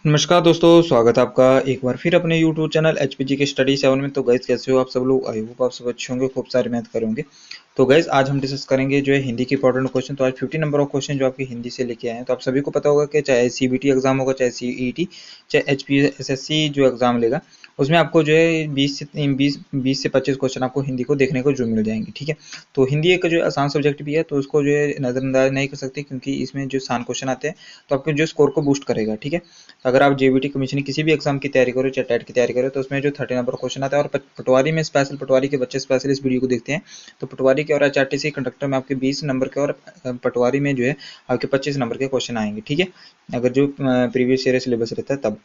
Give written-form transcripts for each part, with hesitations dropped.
नमस्कार दोस्तों, स्वागत है आपका एक बार फिर अपने YouTube चैनल एचपीजी के स्टडी 7 में। तो गाइस कैसे हो आप सब लोग? आई होप आप सब अच्छे होंगे, खूब सारे मेहनत करेंगे। तो गाइस आज हम डिस्कस करेंगे जो है हिंदी के इंपॉर्टेंट क्वेश्चन। तो आज 50 नंबर ऑफ क्वेश्चन जो आपके हिंदी से लेके आए हैं। तो आप सभी को पता होगा कि चाहे सीबीटी एग्जाम होगा, चाहे सीईटी, चाहे एचपीएसएससी जो एग्जाम लेगा, उसमें आपको जो है 20 से 25 क्वेश्चन आपको हिंदी को देखने को जो मिल जाएंगे। ठीक है, तो हिंदी एक जो आसान सब्जेक्ट भी है, तो उसको जो है नजरअंदाज नहीं कर सकते, क्योंकि इसमें जो आसान क्वेश्चन आते हैं तो आपके जो स्कोर को बूस्ट करेगा। ठीक है, अगर आप जेबीटी कमीशन किसी भी एग्जाम की तैयारी करो, चाहे टेट की तैयारी करो, तो उसमें जो 30 नंबर क्वेश्चन आता है। और पटवारी में स्पेशल, पटवारी के बच्चे स्पेशल इस वीडियो को देखते हैं, तो पटवारी के और एचआरटीसी कंडक्टर में आपके 20 नंबर के, और पटवारी में जो है आपके 25 नंबर के क्वेश्चन आएंगे। ठीक है, अगर जो प्रीवियस ईयर सिलेबस रहता है तब।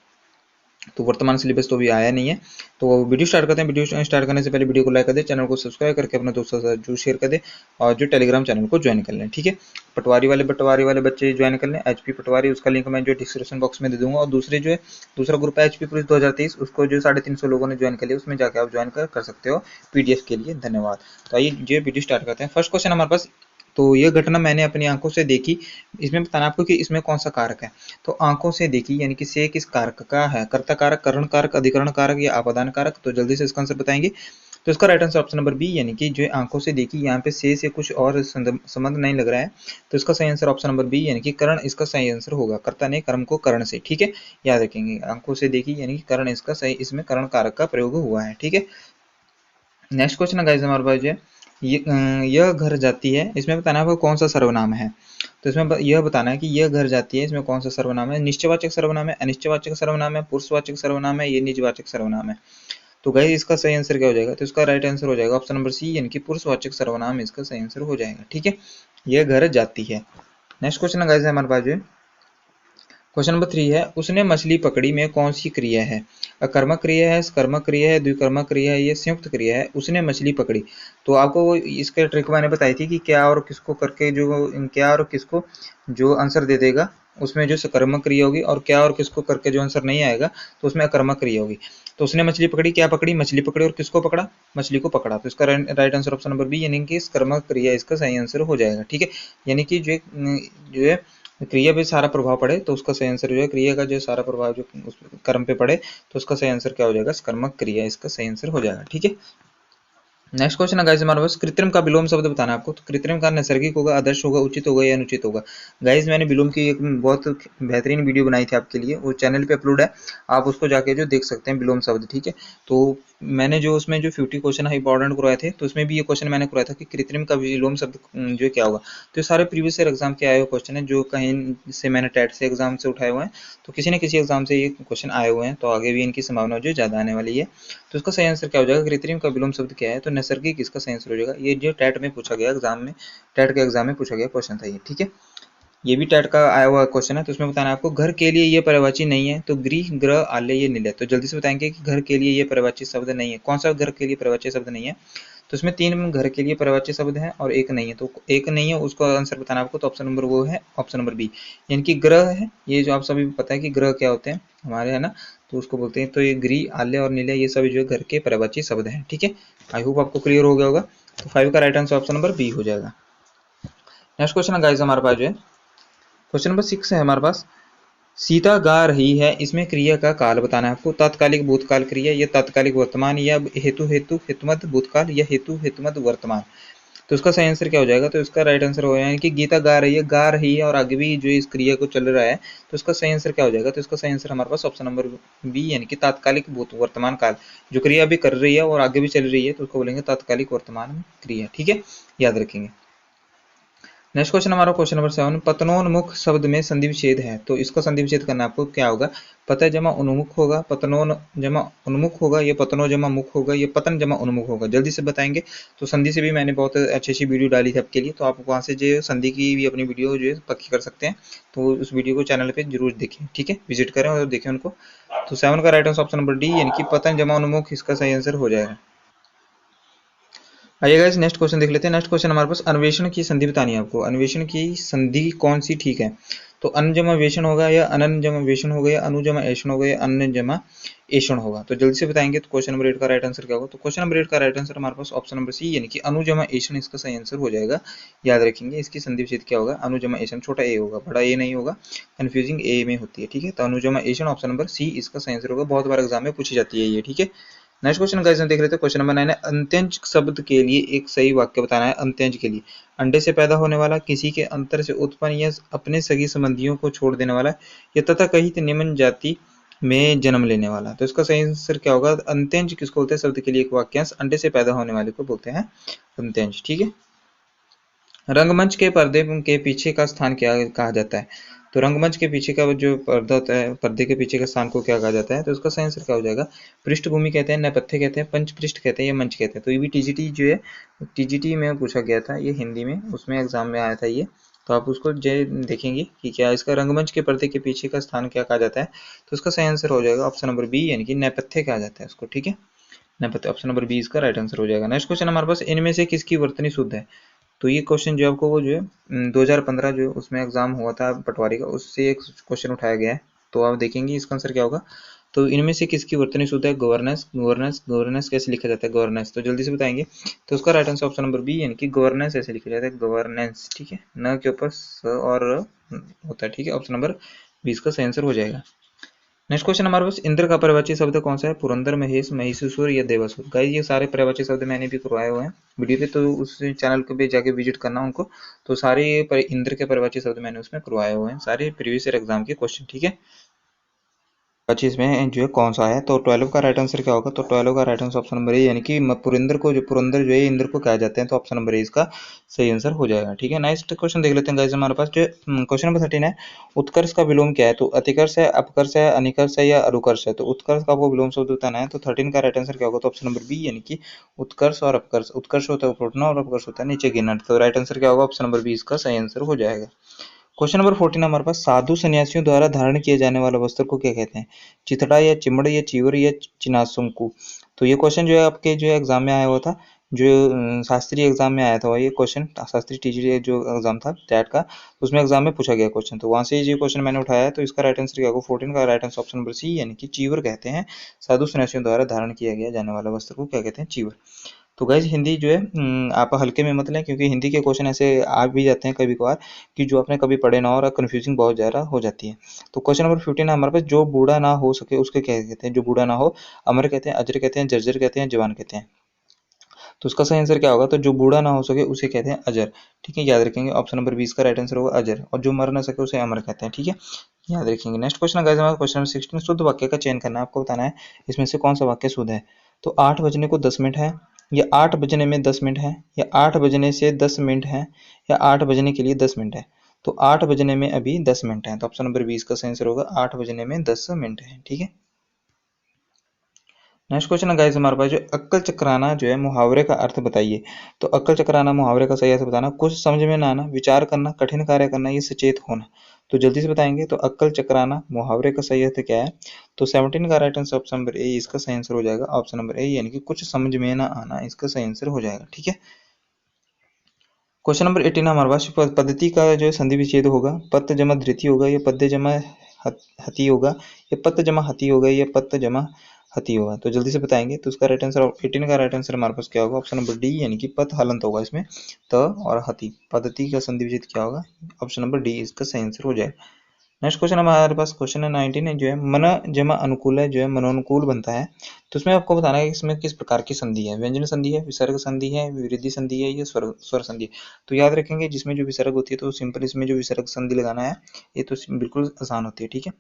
तो वर्तमान सिलेबस तो अभी आया नहीं है। तो वीडियो स्टार्ट करते हैं। वीडियो स्टार्ट करने से पहले वीडियो को लाइक कर दे, चैनल को सब्सक्राइब करके अपने दोस्तों के साथ जो शेयर कर दे, और जो टेलीग्राम चैनल को ज्वाइन कर लें। ठीक है, पटवारी वाले बच्चे ज्वाइन कर लें। एचपी पटवारी, उसका लिंक मैं जो डिस्क्रिप्शन बॉक्स में दे दूंगा। और दूसरे जो है दूसरा ग्रुप है एचपी पुलिस 2023, उसको जो 350 लोगों ने ज्वाइन कर लिया, उसमें जाकर आप ज्वाइन कर सकते हो पीडीएफ के लिए। धन्यवाद। तो आइए जो वीडियो स्टार्ट करते हैं। फर्स्ट क्वेश्चन हमारे पास, तो यह घटना मैंने अपनी आंखों से देखी। इसमें बताना आपको कि इसमें कौन सा कारक है। तो आंखों से देखी यानी कि से किस कारक का है? कर्ता कारक, करण कारक, अधिकरण कारक या आपादान कारक? तो जल्दी से इसका आंसर बताएंगे। तो इसका right answer option number B, यानी कि जो आंखों से देखी, यहाँ पे से कुछ और संबंध नहीं लग रहा है, तो इसका सही आंसर ऑप्शन नंबर बी, यानी कि करण इसका सही आंसर होगा। कर्ता ने कर्म को करण से, ठीक है, याद रखेंगे। आंखों से देखी यानी कि करण इसका सही, इसमें करण कारक का प्रयोग हुआ है। ठीक है, नेक्स्ट क्वेश्चन है गाइस हमारे पास जो है, यह घर जाती है, इसमें बताना है आपको कौन सा सर्वनाम है। तो इसमें यह बताना है कि यह घर जाती है, इसमें कौन सा सर्वनाम है? निश्चयवाचक सर्वनाम है, अनिश्चयवाचक सर्वनाम है, पुरुषवाचक सर्वनाम है, ये निजवाचक सर्वनाम है। तो गाइस इसका सही आंसर क्या हो जाएगा? तो इसका राइट आंसर हो जाएगा ऑप्शन नंबर सी, यानी कि पुरुषवाचक सर्वनाम इसका सही आंसर हो जाएगा। ठीक है, यह घर जाती है। नेक्स्ट क्वेश्चन है गाइस हमारे पास जो है, क्वेश्चन नंबर 3 है, उसने मछली पकड़ी में कौन सी क्रिया है? अकर्मक क्रिया है, सकर्मक क्रिया है, द्विकर्मक क्रिया है, ये संयुक्त क्रिया है। उसने मछली पकड़ी, तो आपको इसके ट्रिक मैंने बताई थी कि क्या और किसको करके जो, क्या और किसको जो आंसर दे देगा उसमें जो सकर्मक क्रिया होगी, और क्या और किसको करके जो आंसर नहीं आएगा तो उसमें अकर्मक क्रिया होगी। तो उसने मछली पकड़ी, क्या पकड़ी? मछली पकड़ी, और किसको पकड़ा? मछली को पकड़ा। तो इसका right answer option number B, यानी कि सकर्मक क्रिया इसका सही आंसर हो जाएगा। ठीक है, यानी कि जो है क्रिया पे सारा प्रभाव पड़े तो उसका सही आंसर जो है, क्रिया का जो सारा प्रभाव जो उस कर्म पे पड़े तो उसका सही आंसर क्या हो जाएगा? कर्मक क्रिया इसका सही आंसर हो जाएगा। ठीक है, नेक्स्ट क्वेश्चन है गाइस हमारे पास, कृत्रिम का विलोम शब्द बताना है आपको। तो कृत्रिम का नैसर्गिक होगा, आदर्श होगा, उचित होगा या अनुचित होगा? गाइस मैंने विलोम की एक बहुत बेहतरीन वीडियो बनाई थी आपके लिए, वो चैनल पे अपलोड है, आप उसको जाके जो देख सकते हैं विलोम शब्द। ठीक है, तो मैंने जो उसमें जो 50 क्वेश्चन है इंपॉर्टेंट करवाए थे, तो उसमें भी ये क्वेश्चन मैंने करवाया था कि कृत्रिम का विलोम शब्द जो क्या होगा। तो ये सारे प्रीवियस ईयर एग्जाम के आए हुए क्वेश्चन है, जो कहीं से मैंने टेट से एग्जाम से उठाए हुए हैं, तो किसी न किसी एग्जाम से ये क्वेश्चन आए हुए हैं, तो आगे भी इनकी संभावना जो ज़्यादा आने वाली है। तो इसका सही आंसर क्या हो जाएगा? कृत्रिम का विलोम शब्द क्या है? तो नैसर्गिक इसका सही आंसर हो जाएगा। ये जो टेट में पूछा गया एग्जाम में, टेट के एग्जाम में पूछा गया क्वेश्चन था ये। ठीक है, ये भी टेट का आया हुआ क्वेश्चन है। तो इसमें बताना है आपको, घर के लिए ये पर्यायवाची नहीं है, तो गृह, ग्रह, आलय, ये निलय। तो जल्दी से बताएंगे कि घर के लिए ये पर्यायवाची शब्द नहीं है, कौन सा घर के लिए पर्यायवाची शब्द नहीं है? तो इसमें 3 घर के लिए पर्यायवाची शब्द हैं और एक नहीं है। तो एक नहीं है, उसका आंसर बताना आपको। तो ऑप्शन नंबर वो है ऑप्शन नंबर बी, यानी कि ग्रह है। ये जो आप सभी को पता है कि ग्रह क्या होते हैं हमारे, है ना, तो उसको बोलते हैं। तो ये गृह, आलय और निलय, ये सभी जो है घर के पर्यायवाची शब्द हैं। ठीक है, आई होप आपको क्लियर हो गया होगा। तो 5 का right answer option number B हो जाएगा। नेक्स्ट क्वेश्चन है गाइस हमारे पास जो है, क्वेश्चन नंबर 6 है हमारे पास, सीता गा रही है, इसमें क्रिया का काल बताना है आपको। तात्कालिक भूतकाल क्रिया, या तात्कालिक वर्तमान, या हेतु हेतु हेतुमत भूतकाल, या हेतु हेतुमत वर्तमान? तो इसका सही आंसर क्या हो जाएगा? तो इसका राइट आंसर हो जाएगा कि गीता गा रही है और आगे भी जो इस क्रिया को चल रहा है, तो इसका सही आंसर क्या हो जाएगा? तो इसका सही आंसर हमारे पास ऑप्शन नंबर बी, यानी कि तात्कालिक भूत वर्तमान काल, जो क्रिया अभी कर रही है और आगे भी चल रही है, तो उसको बोलेंगे तात्कालिक वर्तमान क्रिया। ठीक है, याद रखेंगे। नेक्स्ट क्वेश्चन हमारा क्वेश्चन नंबर 7, पतनोन्मुख शब्द में संधि विच्छेद है, तो इसका संधि विच्छेद करना आपको क्या होगा? पतय जमा उन्मुख होगा, पतनोन जमा उन्मुख होगा, ये पतनो जमा मुख होगा, ये पतन जमा उन्मुख होगा? जल्दी से बताएंगे। तो संधि से भी मैंने बहुत अच्छी अच्छी वीडियो डाली थी आपके लिए, तो आप वहाँ से जो संधि की भी अपनी वीडियो जो है पक्की कर सकते हैं। तो उस वीडियो को चैनल पर जरूर देखें। ठीक है, विजिट करें और देखें उनको। तो 7 का right answer option number D, यानी कि पतन जमा उन्मुख इसका सही आंसर हो जाएगा। आइए गाइस नेक्स्ट क्वेश्चन देख लेते हैं। नेक्स्ट क्वेश्चन हमारे पास, अन्वेषण की संधि बतानी है आपको। अन्वेषण की संधि कौन सी ठीक है? तो अन जमा वेषण होगा या अनन जमा वेषण होगा या अनु जमा ऐषण होगा या अन्न जमा ऐषण होगा। तो जल्दी से बताएंगे। तो क्वेश्चन नंबर 8 का राइट आंसर क्या होगा? तो क्वेश्चन नंबर 8 का राइट आंसर हमारे पास ऑप्शन नंबर सी यानी कि अनु जमा ऐषण इसका सही आंसर हो जाएगा। याद रखेंगे इसकी संधि विच्छेद क्या होगा? अनु जमा ऐषण, छोटा ए होगा, बड़ा ए नहीं होगा, कंफ्यूजिंग ए में होती है, ठीक है। तो अनु जमा ऐषण ऑप्शन नंबर सी इसका सही आंसर होगा। बहुत बार एग्जाम में पूछी जाती है ये, ठीक है। नेक्स्ट क्वेश्चन गाइस हम देख रहे थे क्वेश्चन नंबर 9 है। अंत्यंज शब्द के लिए एक सही वाक्य बताना है। अंत्यंज के लिए अंडे से पैदा होने वाला, किसी के अंतर से उत्पन्न या अपने सगी संबंधियों को छोड़ देने वाला, या तथा कहीं निम्न जाति में जन्म लेने वाला। तो इसका सही आंसर क्या होगा? अंत्यंज किसको बोलते हैं? शब्द के लिए एक वाक्यांश अंडे से पैदा होने वाले को बोलते हैं अंत्यंज, ठीक है। रंगमंच के पर्दे के पीछे का स्थान क्या कहा जाता है? तो रंगमंच के पीछे का जो पर्दा होता है, पर्दे के पीछे का स्थान को क्या कहा जाता है? तो इसका सही आंसर क्या हो जाएगा? पृष्ठभूमि कहते हैं, नेपथ्य कहते हैं, पंच पृष्ठ कहते हैं या मंच कहते हैं। तो ये भी टीजीटी जो है, टीजीटी में पूछा गया था ये हिंदी में, उसमें एग्जाम में आया था ये। तो आप उसको देखेंगे कि क्या इसका रंगमंच के पर्दे के पीछे का स्थान क्या कहा जाता है। तो इसका सही आंसर हो जाएगा ऑप्शन नंबर बी यानी कि नेपथ्य कहा जाता है उसको, ठीक है। नेपथ्य ऑप्शन नंबर बी इसका राइट आंसर हो जाएगा। नेक्स्ट क्वेश्चन हमारे पास, इनमें से किसकी वर्तनी शुद्ध है? तो ये क्वेश्चन जो आपको वो जो है 2015 जो उसमें एग्जाम हुआ था पटवारी का, उससे एक क्वेश्चन उठाया गया है। तो आप देखेंगे इसका आंसर क्या होगा। तो इनमें से किसकी वर्तनी शुद्ध है? गवर्नेंस। गवर्नेंस, गवर्नेंस कैसे लिखा जाता है? गवर्नेंस, तो जल्दी से बताएंगे। तो उसका right answer option number B यानी कि गवर्नेंस ऐसे लिखा जाता है, गवर्नेंस, ठीक है। न के ऊपर स और होता है, ठीक है। ऑप्शन नंबर बी इसका सही आंसर हो जाएगा। नेक्स्ट क्वेश्चन हमारे पास, इंद्र का पर्यायवाची शब्द कौन सा है? पुरंदर, महेश, महिषासुर या देवासुर। गाइस ये सारे पर्यायवाची शब्द मैंने भी करवाए हुए हैं वीडियो पे, तो उस चैनल को भी जाके विजिट करना उनको। तो सारे इंद्र के पर्यायवाची शब्द मैंने उसमें करवाए हुए हैं, सारे प्रीवियस ईयर एग्जाम के क्वेश्चन, ठीक है। 25 में जो है कौन सा है? तो 12 का राइट आंसर क्या होगा? तो 12 का right answer option number A यानी कि पुरंदर को, जो पुरंदर जो है इंद्र को कहा जाते हैं। तो ऑप्शन नंबर ए इसका सही आंसर हो जाएगा, ठीक है। नेक्स्ट क्वेश्चन देख लेते हैं गाइस हमारे पास जो क्वेश्चन नंबर 13 है। उत्कर्ष का विलोम क्या है? तो अतिकर्ष है, अपकर्ष है, अनिकर्ष है या अरुकर्ष है। तो उत्कर्ष का आपको विलोम शब्द बताना है। तो 13 का राइट आंसर क्या होगा? तो ऑप्शन नंबर बी यानी कि उत्कर्ष और अपकर्ष। उत्कर्ष होता है ऊपर उठना और अपकर्ष होता है नीचे गिरना। तो राइट आंसर क्या होगा? ऑप्शन नंबर बी इसका सही आंसर हो जाएगा। क्वेश्चन नंबर 14 हमारे पास, साधु सन्यासियों द्वारा धारण किए जाने वाले वस्त्र को क्या कहते हैं? चिथड़ा या चिमड़ या चीवर या चिनासुमकु। तो ये क्वेश्चन जो है आपके जो एग्जाम में आया हुआ था, जो शास्त्रीय एग्जाम में आया था ये क्वेश्चन, शास्त्रीय टीजी जो एग्जाम था टैट का, उसमें एग्जाम में पूछा गया क्वेश्चन। तो वहां से ये क्वेश्चन मैंने उठाया है। तो इसका राइट आंसर क्या होगा? 14 का right answer option number C यानी कि चीवर कहते हैं। साधु सन्यासियों द्वारा धारण किया गया जाने वाला वस्त्र को क्या कहते हैं? चीवर। तो गाइज हिंदी जो है आप हल्के में मत लें, क्योंकि हिंदी के क्वेश्चन ऐसे आ भी जाते हैं कभी कभार कि जो आपने कभी पढ़े ना हो और कंफ्यूजिंग बहुत ज़्यादा हो जाती है। तो क्वेश्चन नंबर 15 है हमारे पास, जो बूढ़ा ना हो सके उसके क्या कहते हैं? जो बूढ़ा ना हो, अमर कहते हैं, अजर कहते हैं, जर्जर कहते हैं, जवान कहते हैं। तो उसका सही आंसर क्या होगा? तो जो बूढ़ा ना हो सके उसे कहते हैं अजर, ठीक है। याद रखेंगे ऑप्शन नंबर 20 का राइट आंसर होगा अजर, और जो मर ना सके उसे अमर कहते हैं, ठीक है। याद रखेंगे। नेक्स्ट क्वेश्चन गाइस हमारा क्वेश्चन नंबर 16, शुद्ध वाक्य का चयन करना है, आपको बताना है इसमें से कौन सा वाक्य शुद्ध है। तो 8 बजने को 10 मिनट है, या 8 बजने में 10 मिनट है, या 8 बजने से 10 मिनट है, या 8 बजने के लिए 10 मिनट है। तो 8 बजने में अभी 10 मिनट है। तो ऑप्शन नंबर 20 का सही आंसर होगा 8 बजने में 10 मिनट है, ठीक है। नेक्स्ट क्वेश्चन है गाइस हमारे पास, जो अक्कल चकराना जो है मुहावरे का अर्थ बताइए। तो अक्कल चकराना मुहावरे का सही अर्थ बताना, कुछ समझ में ना आना, विचार करना, कठिन कार्य करना, ये सचेत होना। तो जल्दी से बताएंगे। तो अक्कल चकराना मुहावरे का सही अर्थ क्या है? तो 17 का right answer option number A इसका सही आंसर हो जाएगा। ऑप्शन नंबर ए यानी कि कुछ समझ में ना आना इसका सही आंसर हो जाएगा, ठीक है। क्वेश्चन नंबर 18 हमारे पास, पद्धति का जो है संधि विच्छेद होगा, पत्त जमा धृति होगा, या पद्य जमा हति होगा, या पत्त जमा हति होगा, या पत्त जमा हति होगा। तो जल्दी से बताएंगे। तो उसका राइट आंसर 18 का राइट आंसर हमारे पास क्या होगा? ऑप्शन नंबर डी यानी कि पत हलंत होगा इसमें, त और हति। पद्धति का संधि विच्छेद क्या होगा? ऑप्शन नंबर डी इसका सही आंसर हो जाएगा। नेक्स्ट क्वेश्चन हमारे पास क्वेश्चन है 19 है, जो है मन जमा अनुकूल है, जो है मनोनुकूल बनता है। तो इसमें आपको बताना है कि इसमें किस प्रकार की संधि है, व्यंजन संधि है, विसर्ग संधि है, विवृद्धि संधि है, या स्वर संधि है। तो याद रखेंगे जिसमें जो विसर्ग होती है तो सिंपल इसमें जो विसर्ग संधि लगाना है ये तो बिल्कुल आसान होती है, ठीक है।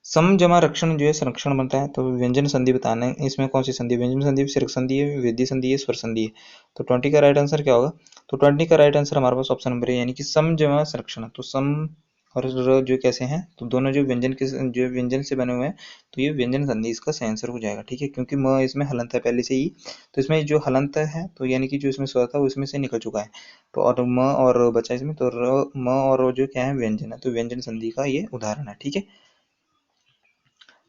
सम जमा रक्षण जो है संरक्षण बनता है। तो व्यंजन संधि बताना है इसमें कौन सी संधि, व्यंजन संधि, विसर्ग संधि है, विवृद्धि संधि है, स्वर संधि है। तो 20 का राइट आंसर क्या होगा? तो 20 का राइट आंसर हमारे पास ऑप्शन नंबर ए यानी कि सम जमा संरक्षण। तो सम और र जो कैसे हैं? तो दोनों जो व्यंजन के जो व्यंजन से बने हुए हैं, तो ये व्यंजन संधि इसका सही आंसर हो जाएगा, ठीक है। क्योंकि म इसमें हलंत है पहले से ही, तो इसमें जो हलंत है तो यानी कि जो इसमें स्वर था वो इसमें से निकल चुका है। तो और म और बचा इसमें, तो र म और जो क्या है व्यंजन है, तो व्यंजन संधि का ये उदाहरण है, ठीक है।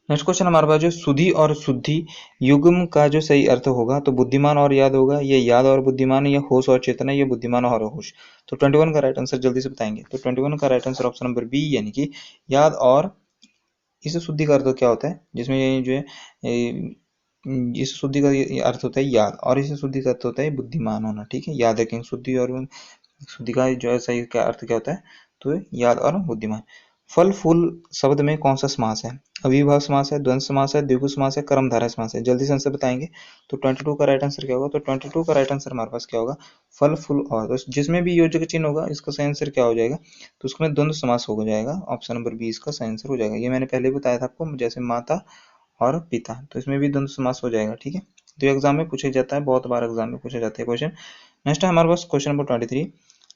नेक्स्ट क्वेश्चन हमारे पास जो सुधि और शुद्धि युग्म का जो सही अर्थ होगा तो बुद्धिमान और याद होगा, ये याद और बुद्धिमान, ये होश और चेतना, ये बुद्धिमान और होश। तो 21 का राइट आंसर जल्दी से बताएंगे। तो 21 का right answer option number B यानी कि याद और। इस शुद्धि का अर्थ क्या होता है, जिसमें ये जो है इस शुद्धि का अर्थ होता है याद, और इस शुद्धि का अर्थ होता है बुद्धिमान होना। ठीक है, याद रखेंगे। शुद्धि और शुद्धि का जो है सही का अर्थ क्या होता है, तो याद और बुद्धिमान। फल फूल शब्द में कौन सा समास है, अविभाव समास है, द्वंद्व समास है, द्विगु समास है, कर्मधारय समास है। जल्दी से आंसर बताएंगे। तो 22 का राइट आंसर क्या होगा, तो 22 का राइट आंसर हमारे पास क्या होगा, फल फूल और। तो जिसमें भी योजक चिन्ह होगा इसका सही आंसर क्या हो जाएगा, तो उसमें द्वंद्व समास हो जाएगा। ऑप्शन नंबर 20 का सही आंसर हो जाएगा। ये मैंने पहले बताया था आपको, जैसे माता और पिता, तो इसमें भी द्वंद्व समास हो जाएगा। ठीक है, तो एग्जाम में पूछा जाता है, बहुत बार एग्जाम में पूछा जाता है क्वेश्चन। नेक्स्ट है हमारे पास क्वेश्चन नंबर 23।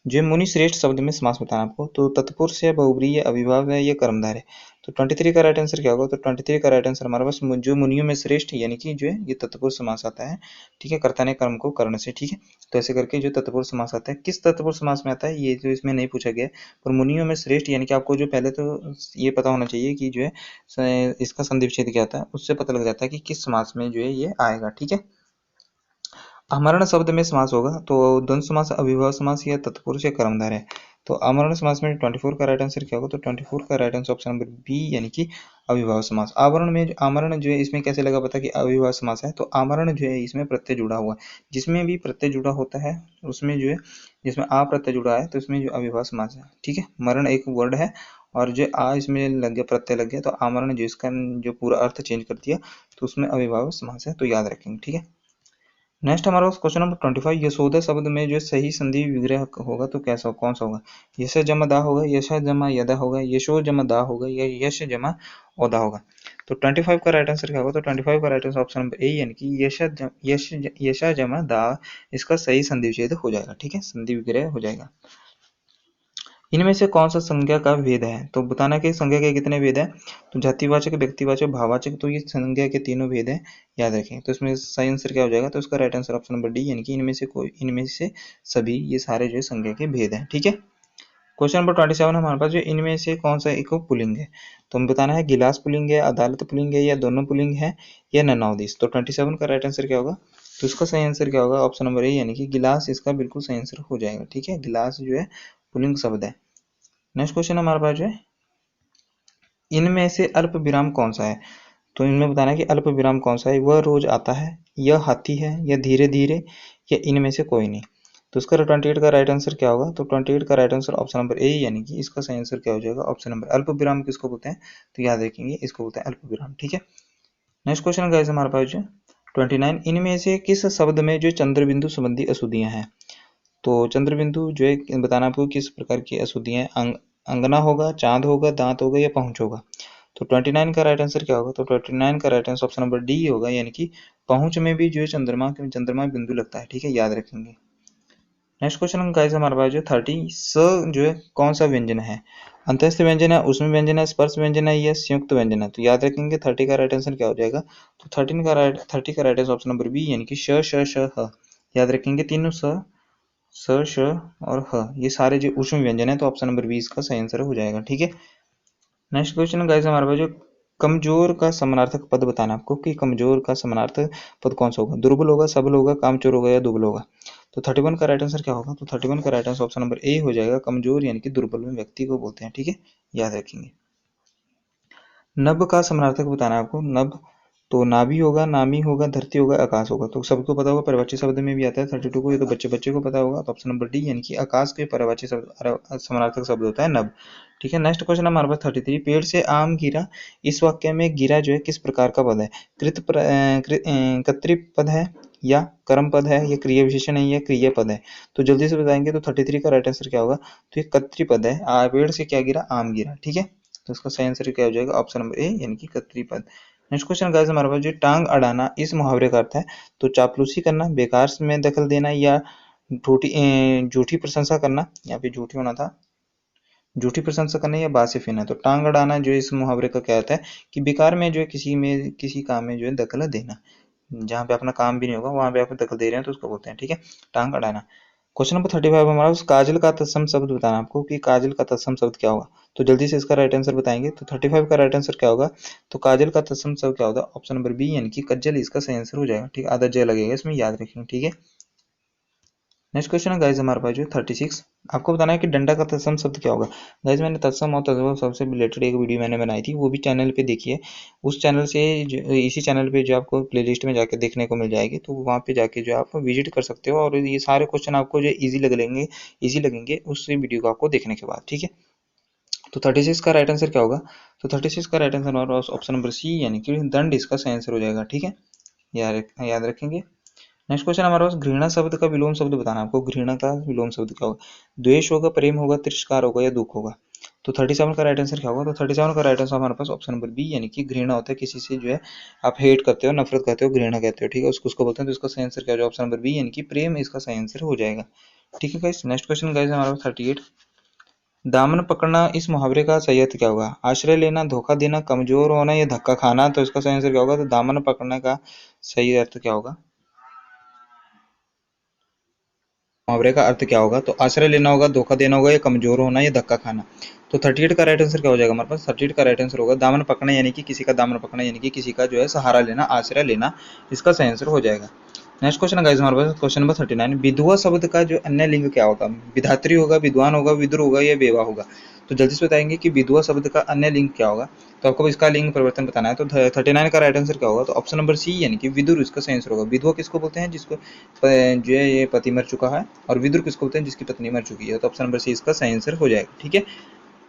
जो मुनि श्रेष्ठ शब्द में समास बताना आपको, तो तत्पुरुष है, बहुब्रीहि है, अविभाव है, ये कर्मधारय है। तो 23 का राइट आंसर क्या होगा, तो 23 का राइट आंसर हमारे पास जो मुनियों में श्रेष्ठ यानी कि जो है ये तत्पुरुष समास आता है। ठीक है, कर्ता ने कर्म को कर्ण से। ठीक है, तो ऐसे करके जो तत्पुरुष समास आता है, किस तत्पुरुष समास में आता है ये जो इसमें नहीं पूछा गया है, पर मुनियों में श्रेष्ठ यानी कि आपको जो पहले तो ये पता होना चाहिए कि जो है इसका संधि विच्छेद क्या आता है, उससे पता लग जाता है कि किस समास में जो है ये आएगा। ठीक है, आमरण शब्द में समास होगा तो द्वंद्व समास, अविभाव समास, या तत्पुरुष, या कर्मधारय है। तो आमरण समास में 24 का राइट आंसर क्या होगा, तो 24 का right answer option number B यानी कि अविभाव समास। आवरण में आमरण जो है इसमें कैसे लगा पता कि अविभाव समास है, तो आमरण जो है इसमें प्रत्यय जुड़ा हुआ है। जिसमें भी प्रत्यय जुड़ा होता है उसमें जो है, जिसमें आ प्रत्यय जुड़ा है तो इसमें जो अविभाव समास है। ठीक है, मरण एक वर्ड है और जो आ इसमें लग गया, प्रत्यय लग गया, तो आमरण जो इसका जो पूरा अर्थ चेंज कर दिया, तो उसमें अविभाव समास है, तो याद रखेंगे। ठीक है, नेक्स्ट हमारा पास क्वेश्चन नंबर 25। यशोदा शब्द में जो सही संधि विग्रह होगा तो कैसा कौन सा होगा, यश जमा दा होगा, यश जमा यदा होगा, यशो जमा दा होगा, या यश जमा ओदा होगा। तो 25 का राइट आंसर क्या होगा, तो 25 का right answer option number A यानी कि यशा जमा दा, इसका सही संधि विच्छेद हो जाएगा। ठीक है, संधि विग्रह हो जाएगा। इनमें से कौन सा संज्ञा का भेद है, तो बताना कि संज्ञा के कितने भेद है, तो जातिवाचक, व्यक्तिवाचक, भाववाचक, तो ये संज्ञा के तीनों भेद है, याद रखें। तो इसमें सही आंसर क्या हो जाएगा, तो इसका right answer option number D यानी कि इनमें से सभी ये सारे जो संज्ञा के भेद हैं। ठीक है, क्वेश्चन नंबर 27 हमारे पास जो इनमें से कौन सा एक पुलिंग है, तो हमें बताना है गिलास पुलिंग है, अदालत पुलिंग है, या दोनों पुलिंग है, या ननौदिस। तो 27 का राइट आंसर क्या होगा, तो इसका सही आंसर क्या होगा, ऑप्शन नंबर ए यानी कि गिलास इसका बिल्कुल सही आंसर हो जाएगा। ठीक है, गिलास जो है पुलिंग शब्द है। नेक्स्ट क्वेश्चन हमारे पास जो है इनमें से अल्प विराम कौन सा है, तो इनमें बताना है कि अल्प विराम कौन सा है, वह रोज आता है, यह हाथी है, या धीरे धीरे, या इनमें से कोई नहीं। तो इसका 28 का राइट आंसर क्या होगा, तो 28 का right answer option number A यानी कि इसका सही आंसर क्या हो जाएगा, ऑप्शन नंबर। अल्प विराम किसको बोलते हैं, तो याद रखेंगे इसको बोलते हैं अल्प विराम। ठीक है, नेक्स्ट क्वेश्चन गाइस हमारे पास जो 29। इनमें से किस शब्द में जो चंद्र बिंदु संबंधी अशुद्धियां हैं, तो चंद्र बिंदु जो है बताना आपको किस प्रकार की अशुद्धियां, अंगना होगा, चांद होगा, दांत होगा, या पहुंच होगा। तो 29 का राइट आंसर क्या होगा, तो 29 का right answer option number D होगा यानी कि पहुंच में भी जो है चंद्रमा बिंदु लगता है। ठीक है, याद रखेंगे। नेक्स्ट क्वेश्चन गाइस हमारे पास जो 30। स जो है कौन सा व्यंजन है, अंतस्थ व्यंजन है, उसमें व्यंजन है, स्पर्श व्यंजन है, या संयुक्त व्यंजन है। तो याद रखेंगे 30 का राइट आंसर क्या हो जाएगा, तो 30 का right answer option number B यानी कि श श श ह। याद रखेंगे तीनों स श और ह ये सारे जो ऊष्म व्यंजन है, तो ऑप्शन नंबर 20 का सही आंसर हो जाएगा। ठीक है, नेक्स्ट क्वेश्चन गाइस हमारे पास जो कमजोर का समानार्थक पद बताना आपको कि कमजोर का समानार्थक पद कौन सा होगा, दुर्बल होगा, सबल होगा, कामचोर होगा, या दुबल होगा। तो 31 का राइट आंसर क्या होगा, तो 31 का right answer option number A हो जाएगा, कमजोर यानी कि दुर्बल में व्यक्ति को बोलते हैं। ठीक है, याद रखेंगे। नभ का समानार्थक बताना है आपको, नभ तो नाभि होगा, नामी होगा, धरती होगा, आकाश होगा। तो सबको पता होगा, परिवाची शब्द में भी आता है 32 को, ये तो बच्चे बच्चे को पता होगा। तो ऑप्शन नंबर डी यानी कि आकाश के परिवाची शब्द समानार्थक शब्द होता है नभ। ठीक है, नेक्स्ट क्वेश्चन हमारे पास 33। पेड़ से आम गिरा, इस वाक्य में गिरा जो है किस प्रकार का पद है, कर्तृ पद है, या कर्म पद है, या क्रिया विशेषण है, या क्रिया पद है। तो जल्दी से बताएंगे, तो 33 का राइट आंसर क्या होगा, तो ये कर्तृ पद है। पेड़ से क्या गिरा, आम गिरा। ठीक है, तो इसका सही आंसर क्या हो जाएगा, ऑप्शन नंबर ए यानी कि कर्तृ पद। नेक्स्ट क्वेश्चन गाइस हमारे पास जो टांग अड़ाना, इस मुहावरे का अर्थ है, तो चापलूसी करना, बेकार में दखल देना, या झूठी प्रशंसा करना, या फिर झूठी होना था, झूठी प्रशंसा करना, या बात से पीना। तो टांग अड़ाना जो इस मुहावरे का क्या होता है कि बेकार में जो है किसी काम में जो है दखल देना, जहाँ पे अपना काम भी नहीं होगा वहां पे आप दखल दे रहे हैं तो उसको बोलते हैं। ठीक है, टांग अड़ाना। क्वेश्चन नंबर 35 हमारा उस काजल का तत्सम शब्द बताना आपको कि काजल का तत्सम शब्द क्या होगा। तो जल्दी से इसका राइट आंसर बताएंगे। तो 35 का राइट आंसर क्या होगा, तो काजल का तत्सम शब्द क्या होगा, ऑप्शन नंबर बी यानी कि कज्जल इसका सही आंसर हो जाएगा। ठीक, आधा ज लगेगा इसमें, याद रखेंगे। ठीक है, नेक्स्ट क्वेश्चन है गाइज हमारे पास जो 36, आपको बताना है कि डंडा का तत्सम शब्द क्या होगा। गाइज मैंने तत्सम और तत्सम शब्द से रिलेटेड एक वीडियो मैंने बनाई थी, वो भी चैनल पे देखिए। उस चैनल से इसी चैनल पे जो आपको प्लेलिस्ट में जाके देखने को मिल जाएगी, तो वहाँ पे जाके जो आप विजिट कर सकते हो और ये सारे क्वेश्चन आपको जो ईजी लगेंगे उस वीडियो को आपको देखने के बाद। ठीक है, तो 36 का राइट आंसर क्या होगा, तो 36 का राइट आंसर हमारा ऑप्शन नंबर सी यानी कि दंड इसका सही आंसर हो जाएगा। ठीक है, याद रखेंगे। नेक्स्ट क्वेश्चन हमारे पास घृणा शब्द का विलोम शब्द बताना है आपको। घृणा का विलोम शब्द क्या होगा, द्वेष होगा, प्रेम होगा, तिरस्कार होगा या दुख होगा। तो 37 का राइट आंसर क्या होगा, तो 37 का राइट आंसर हमारे पास ऑप्शन नंबर बी यानी कि घृणा होता है, किसी से जो है आप हेट करते हो, नफरत करते हो, घृणा कहते हो। ठीक है, उसको बोलते हैं। तो इसका सही आंसर क्या होगा, ऑप्शन नंबर बी यानी कि प्रेम इसका सही आंसर हो जाएगा। ठीक है गाइस, नेक्स्ट क्वेश्चन गाइस हमारे पास 38, दामन पकड़ना इस मुहावरे का सही अर्थ क्या होगा, आश्रय लेना, धोखा देना, कमजोर होना या धक्का खाना। तो इसका सही आंसर क्या होगा, तो दामन पकड़ने का सही अर्थ क्या होगा, मुहावरे का अर्थ क्या होगा, तो आश्रय लेना होगा, धोखा देना होगा या कमजोर होना या धक्का खाना। तो 38 का राइट आंसर क्या हो जाएगा हमारे पास, 38 का राइट आंसर होगा दामन पकड़ना यानी कि किसी का दामन पकड़ना यानी कि किसी का जो है सहारा लेना, आश्रय लेना, इसका सही आंसर हो जाएगा। नेक्स्ट क्वेश्चन गाइस हमारे पास क्वेश्चन नंबर 39, विधवा शब्द का जो अन्य लिंग क्या होगा, विधात्री होगा, विद्वान होगा, विदुर होगा या बेवा होगा। तो जल्दी से बताएंगे कि विधवा शब्द का अन्य लिंग क्या होगा। तो आपको इसका लिंग परिवर्तन बताना है। तो 39 का राइट आंसर क्या होगा, तो ऑप्शन नंबर सी यानी कि विदुर इसका सही आंसर होगा। विधवा किसको बोलते हैं, जिसको जो है ये पति मर चुका है, और विदुर किसको बोलते हैं, जिसकी पत्नी मर चुकी है। तो ऑप्शन नंबर सी इसका सही आंसर हो जाएगा। ठीक है,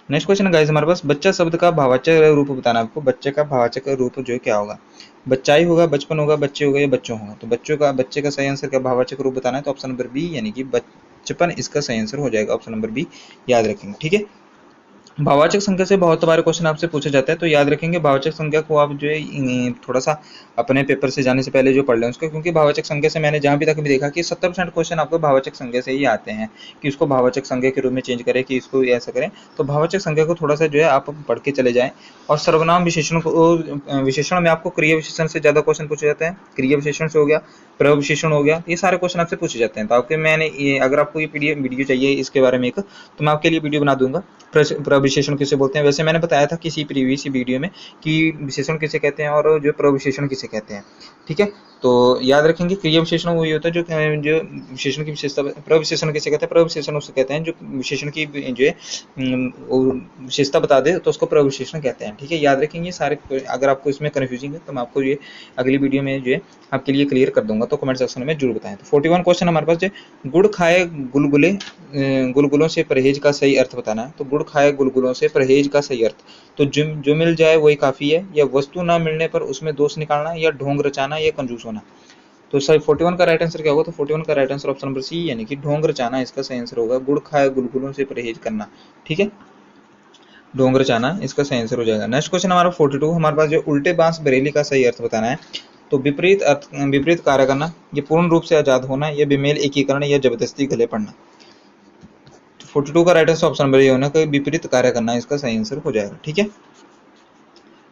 नेक्स्ट क्वेश्चन गाइस हमारे पास बच्चा शब्द का भाववाचक रूप बताना है आपको। बच्चे का भाववाचक रूप जो है क्या होगा, बच्चाई होगा, बचपन होगा, बच्चे होगा या बच्चों होगा। तो बच्चे का सही आंसर का भाववाचक रूप बताना है। तो ऑप्शन नंबर बी यानी कि बचपन इसका सही आंसर हो जाएगा। ऑप्शन नंबर बी याद रखेंगे। ठीक है, भाववाचक संख्या से बहुत बार क्वेश्चन आपसे पूछे जाते हैं, तो याद रखेंगे भाववाचक संख्या को आप जो है थोड़ा सा अपने पेपर से जाने से पहले जो पढ़ लें उसको, क्योंकि भाववाचक संख्या से मैंने जहां भी तक भी देखा कि 70% क्वेश्चन आपको भाववाचक संख्या से ही आते हैं, कि उसको भाववाचक संख्या के रूप में चेंज करें, कि इसको ऐसा करें। तो भाववाचक संख्या को थोड़ा सा जो है आप पढ़ के चले जाएं। और सर्वनाम विशेषण को, विशेषण में आपको क्रिया विशेषण से ज्यादा क्वेश्चन पूछे जाते हैं। क्रिया विशेषण से हो गया, प्रयोग विशेषण हो गया, ये सारे क्वेश्चन आपसे पूछे जाते हैं। तो आपके मैंने अगर आपको ये पीडीएफ वीडियो चाहिए इसके बारे में एक, तो मैं आपके लिए वीडियो बना दूंगा, प्रविशेषण किसे बोलते हैं। वैसे मैंने बताया था किसी प्रीवियस वीडियो में कि विशेषण किसे कहते हैं और जो प्रविशेषण किसे कहते हैं। ठीक है, तो याद रखेंगे क्रिया विशेषण वही होता है जो विशेषण की विशेषता, प्रविशेषण किसे कहते हैं, प्रविशेषण उसे कहते हैं जो विशेषण की जो है विशेषता बता दे, तो उसको प्रविशेषण कहते हैं। ठीक है, याद रखेंगे सारे। अगर आपको इसमें कन्फ्यूजिंग है तो मैं आपको ये अगली वीडियो में जो है आपके लिए क्लियर कर दूंगा, तो कमेंट सेक्शन में जरूर बताएं। तो 41 क्वेश्चन हमारे पास जो गुड़ खाए गुलगुलों से परहेज का सही अर्थ बताना है। तो गुड़ खाए गुलगुलों से परहेज का सही अर्थ, तो जो मिल जाए वही काफी है, या वस्तु ना मिलने पर उसमें दोष निकालना, या ढोंग रचाना, या कंजूस होना। तो सही 41 का राइट आंसर क्या होगा, तो 41 का right answer option number C यानी कि ढोंग रचाना इसका सही आंसर होगा। गुड़ खाए गुलगुलों से परहेज करना। ठीक है, ढोंग रचाना इसका सही आंसर हो जाएगा। नेक्स्ट क्वेश्चन हमारा 42 हमारे पास जो उल्टे बांस बरेली का सही अर्थ बताना है। तो विपरीत कार्य करना, ये पूर्ण रूप से आजाद होना, या बेमेल एकीकरण, या जबरदस्ती गले पड़ना। 42 का right answer option number A होना कि विपरीत कार्य करना इसका सही आंसर हो जाएगा। ठीक है,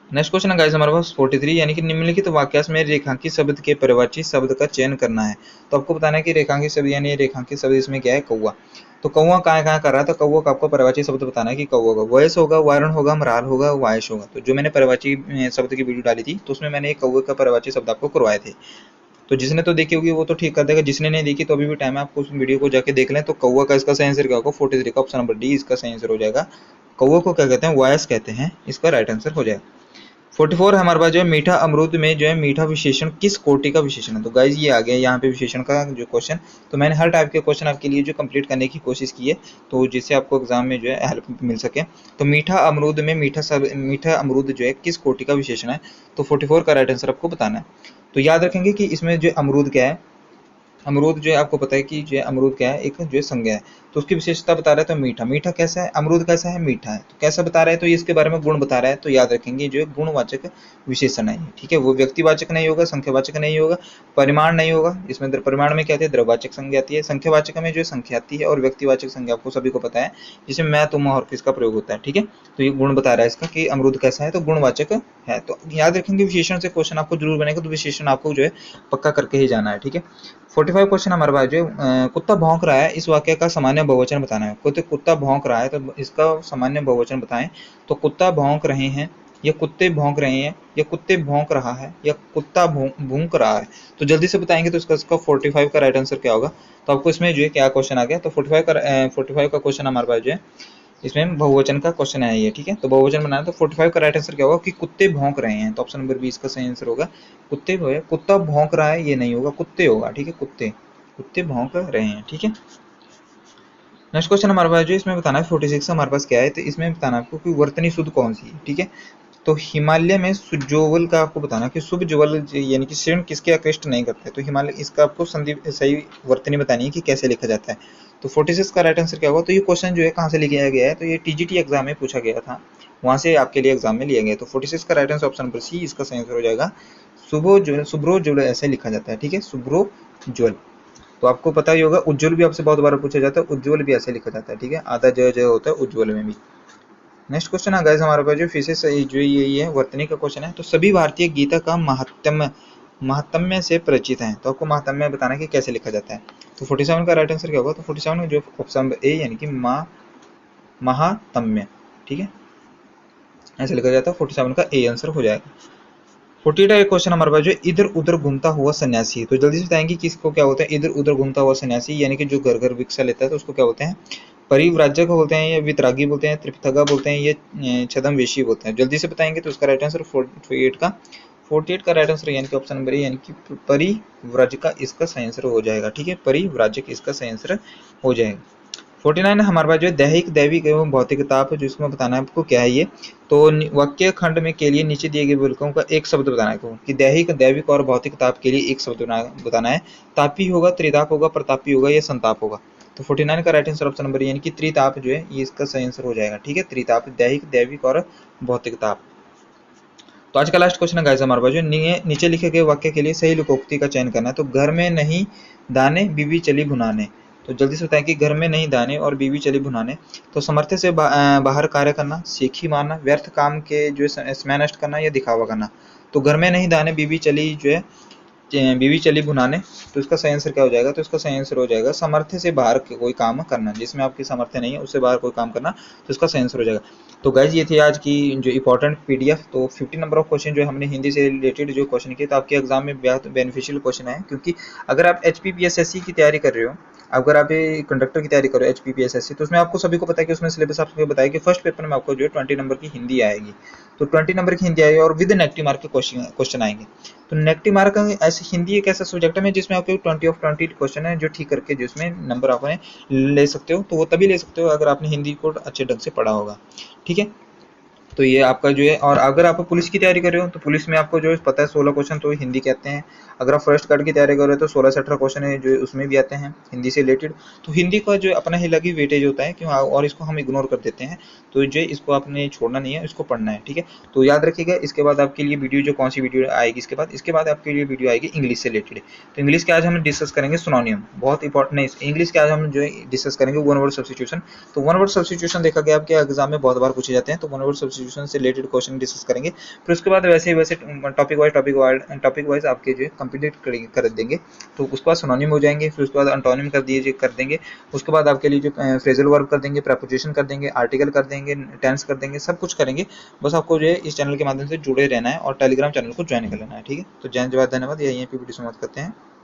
नेक्स्ट क्वेश्चन है गाइस हमारे पास 43 यानी कि निम्नलिखित वाक्यांश में रेखांकित शब्द के परिवाची शब्द का चयन करना है। तो आपको बताना है कि रेखांकित शब्द यानी रेखांकित शब्द इसमें क्या है, कौवा। तो कौवा कहाँ कर रहा है, तो कौवा का आपको परिवाची शब्द बताना है कि कौवा का वयस होगा, वारण होगा, मराल होगा, वायश होगा। तो जो मैंने परिवाची शब्द की वीडियो डाली थी तो उसमें मैंने एक कौवे का परिवाची शब्द आपको करवाए थे। तो जिसने तो देखी होगी वो तो ठीक कर देगा, जिसने नहीं देखी तो अभी भी टाइम है, आपको उस वीडियो को जाके देख लें। तो कौवा का इसका सही आंसर क्या होगा, 43 का ऑप्शन नंबर डी इसका सही आंसर हो जाएगा। कौवा को क्या कहते हैं, वायस कहते हैं, इसका राइट आंसर हो जाएगा। 44 हमारे पास जो है मीठा अमरूद में जो है मीठा विशेषण किस कोटि का विशेषण है। तो गाइज ये आ गया यहाँ पे विशेषण का जो क्वेश्चन। तो मैंने हर टाइप के क्वेश्चन आपके लिए जो कंप्लीट करने की कोशिश की है, तो जिससे आपको एग्जाम में जो है हेल्प मिल सके। तो मीठा अमरूद में मीठा अमरूद जो है किस कोटि का विशेषण है। तो 44 का राइट आंसर आपको बताना है। तो याद रखेंगे कि इसमें जो अमरूद क्या है, अमरूद जो है आपको पता है कि जो है अमरूद क्या है, एक जो है संज्ञा है। तो उसकी विशेषता बता रहा है, तो मीठा, मीठा कैसा है, अमरूद कैसा है, मीठा है। तो कैसा बता रहा है, तो ये इसके बारे में गुण बता रहा है। तो याद रखेंगे जो है गुणवाचक विशेषण है। ठीक है, वो व्यक्तिवाचक नहीं होगा, संख्यावाचक नहीं होगा, परिमाण नहीं होगा। इसमें परिमाण में क्या आती है, द्रव्यवाचक संज्ञा आती है, संख्यावाचक में जो है संख्या आती है, और व्यक्तिवाचक संज्ञा आपको सभी को पता है जिसमें मैं, तुम और किसका प्रयोग होता है। ठीक है, तो ये गुण बता रहा है इसका कि अमरूद कैसा है, तो गुणवाचक है। तो याद रखेंगे विशेषण से क्वेश्चन आपको जरूर बनेगा, तो विशेषण आपको जो है पक्का करके ही जाना है, ठीक है। 45 क्वेश्चन हमारे पास जो कुत्ता भौंक रहा है, इस वाक्य का सामान्य बहुवचन बताना है। कुत्ता भौंक रहा है तो इसका सामान्य बहुवचन बताएं। तो कुत्ता भौंक रहे हैं, या कुत्ते भौंक रहे हैं, या कुत्ते भौंक रहा है, या कुत्ता भूंक रहा है। तो जल्दी से बताएंगे तो इसका 45 का राइट आंसर क्या होगा। तो आपको इसमें जो है क्या क्वेश्चन आ गया, तो 45 का क्वेश्चन हमारे पास जो है इसमें बहुवचन का क्वेश्चन है ये, ठीक है। तो बहुवचन बनाना, तो 45 का राइट आंसर क्या होगा कि कुत्ते भौंक रहे हैं। तो ऑप्शन नंबर बी इसका सही आंसर होगा। कुत्ते जो है, कुत्ता भौंक रहा है ये नहीं होगा, कुत्ते होगा, ठीक है। कुत्ते भौंक रहे हैं, ठीक है। नेक्स्ट क्वेश्चन हमारे पास जो इसमें बताना है 46 हमारे पास क्या है, तो इसमें बताना आपको कि वर्तनी शुद्ध कौन सी है, ठीक है। तो हिमालय में सुजोवल का आपको बताना कि शुभ जोवल यानी कि ऋण किसके आकृष्ट नहीं करते। तो हिमालय, इसका आपको संधि सही वर्तनी बतानी है कि कैसे लिखा जाता है। तो 46 का राइट आंसर क्या होगा। तो ये क्वेश्चन जो है कहाँ से लिया गया है, तो ये टीजीटी एग्जाम में पूछा गया था, वहां से आपके लिए एग्जाम में लिया गया। तो 46 का right answer option number C इसका सही आंसर हो जाएगा। शुभ्रो ज्वल ऐसे लिखा जाता है, ठीक है, शुभ्रो ज्वल। तो आपको पता ही होगा उज्ज्वल भी आपसे बहुत बार पूछा जाता है, उज्ज्वल भी ऐसे लिखा जाता है, ठीक है, आधा जय जय होता है उज्ज्वल में भी। नेक्स्ट क्वेश्चन है गाइस हमारे पास जो फिर से जो यही है वर्तनी का क्वेश्चन है। तो सभी भारतीय गीता का महात्म्य से परिचित हैं। तो आपको महात्म्य बताना कि कैसे लिखा जाता है। तो 47 का राइट आंसर क्या होगा। तो 47 जो ऑप्शन ए यानी कि महात्म्य, ठीक है, ऐसे लिखा जाता है। 47 का ए आंसर हो जाएगा। 48 क्वेश्चन हमारे पास जो इधर उधर घूमता हुआ सन्यासी। तो जल्दी से बताएंगे कि इसको क्या होता है, इधर उधर घूमता हुआ सन्यासी यानी कि जो घर घर भिक्षा लेता है, तो उसको क्या बोलते हैं, परिव्राजक बोलते हैं, या वितरागी बोलते हैं, त्रिपथगा बोलते हैं, ये छद्मवेशी बोलते हैं। जल्दी से बताएंगे तो उसका राइट आंसर 48 का राइट आंसर यानी कि ऑप्शन नंबर ए यानी कि परिव्राजक इसका सही आंसर हो जाएगा, ठीक है, परिव्राजक इसका सही आंसर हो जाएगा। 49 हमारे पास जो है दैहिक दैविक एवं भौतिक ताप, जो इसमें बताना है आपको क्या है ये। तो वाक्य खंड में के लिए नीचे दिए गए विकल्पों का एक शब्द बताना है कि दैहिक दैविक और भौतिक ताप के लिए एक शब्द बताना है। तापी होगा, त्रिताप होगा, प्रतापी होगा, या संताप होगा। तो 49 का राइट आंसर ऑप्शन नंबर यानी कि त्रिताप जो है ये इसका सही आंसर हो जाएगा, ठीक है, त्रिताप, दैहिक दैविक और भौतिक ताप। तो आज का लास्ट क्वेश्चन है गाइस हमारे पास जो नीचे लिखे गए वाक्य के लिए सही लोकोक्ति का चयन करना है। तो घर में नहीं दाने, बीवी चली भुनाने। तो जल्दी से बताएं कि घर में नहीं दाने और बीवी चली भुनाने। तो सामर्थ्य से बाहर कार्य करना, सीखी मारना, व्यर्थ काम के जो समय नष्ट करना, या दिखावा करना। तो घर में नहीं दाने, बीवी चली जो है बीवी चली भुनाने। तो इसका सही आंसर क्या हो जाएगा। तो इसका सही आंसर हो जाएगा सामर्थ्य से बाहर कोई काम करना, जिसमें आपकी सामर्थ्य नहीं है उससे बाहर कोई काम करना। तो इसका सही आंसर हो जाएगा। तो गाइज ये थी आज की जो इंपॉर्टेंट पीडीएफ। तो 50 नंबर ऑफ क्वेश्चन जो हमने हिंदी से रिलेटेड जो क्वेश्चन किए, तो आपके एग्जाम में बहुत बेनिफिशियल क्वेश्चन है। क्योंकि अगर आप HPPSSC की तैयारी कर रहे हो, अगर आप ये कंडक्टर की तैयारी करो HPPSSC, तो उसमें आपको सभी को पता है कि उसमें सिलेबस आपको बताया कि फर्स्ट पेपर में आपको जो है 20 नंबर की हिंदी आएगी। तो 20 नंबर की हिंदी आएगी और विद नेगेटिव मार्क के क्वेश्चन आएंगे। तो नेगेटिव मार्क ऐसे हिंदी एक ऐसा सब्जेक्ट है जिसमें आपके 20 ऑफ 20 क्वेश्चन है जो ठीक करके जिसमें नंबर आपने ले सकते हो। तो वो तभी ले सकते हो अगर आपने हिंदी को अच्छे ढंग से पढ़ा होगा, ठीक है। तो ये आपका जो है, और अगर आप पुलिस की तैयारी कर रहे हो तो पुलिस में आपको जो है पता है 16 क्वेश्चन तो हिंदी के आते हैं। अगर आप फॉरेस्ट गार्ड की तैयारी कर रहे हो तो 16 से 18 क्वेश्चन है जो उसमें भी आते हैं हिंदी से रिलेटेड। तो हिंदी का जो अपना ही अलग ही वेटेज होता है क्यों, और इसको हम इग्नोर कर देते हैं। तो जो इसको आपने छोड़ना नहीं है, इसको पढ़ना है, ठीक है। तो याद रखिएगा इसके बाद आपके लिए वीडियो जो कौन सी वीडियो आएगी इसके बाद आपके लिए वीडियो आएगी इंग्लिश से रिलेटेड। तो इंग्लिश के आज हम डिस्कस करेंगे सिनोनिम, बहुत इंपॉर्टेंट नहीं, इंग्लिश के आज हम जो है डिस्कस करेंगे वन वर्ड सब्स्टिट्यूशन। तो वन वर्ड सब्स्टिट्यूशन देखा गया आपके एग्जाम में बहुत बार पूछे जाते हैं, तो वन वर्ड सब्स्टिट्यूशन से रिलेटेड क्वेश्चन डिस्कस करेंगे। फिर उसके बाद वैसे टॉपिक वाइज आपके जो है कंप्लीट कर देंगे। तो उसके बाद सिनोनिम हो जाएंगे, फिर उसके बाद एंटोनिम कर देंगे। उसके बाद आपके लिए जो फ्रेजल वर्ब कर देंगे, प्रेपोजिशन कर देंगे, आर्टिकल कर देंगे, टेंस कर देंगे, सब कुछ करेंगे। बस आपको जो है इस चैनल के माध्यम से जुड़े रहना है और टेलीग्राम चैनल को ज्वाइन कर लेना है, ठीक है। तो जय जवाहर, धन्यवाद, यहीं पे वीडियो समाप्त करते हैं।